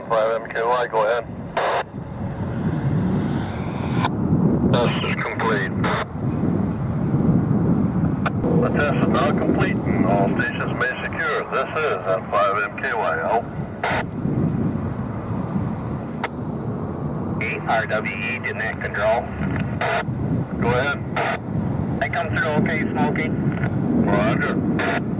N5MKY, go ahead. Test is complete. The test is now complete and all stations may secure. This is N5MKY, out. RWE, Jeanette Control. Go ahead. I come through okay, Smokey? Roger.